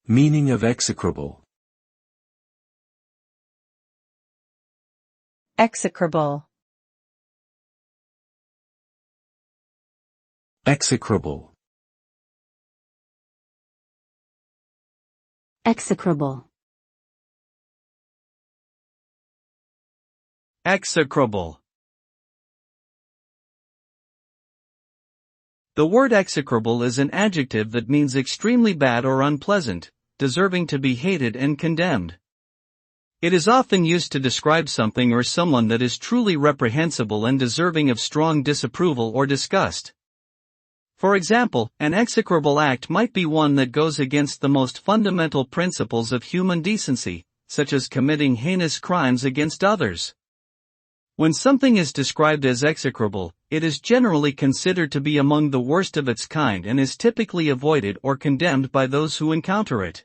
Meaning of execrable. Execrable. Execrable. Execrable. Execrable. The word execrable is an adjective that means extremely bad or unpleasant, deserving to be hated and condemned. It is often used to describe something or someone that is truly reprehensible and deserving of strong disapproval or disgust. For example, an execrable act might be one that goes against the most fundamental principles of human decency, such as committing heinous crimes against others. When something is described as execrable, it is generally considered to be among the worst of its kind and is typically avoided or condemned by those who encounter it.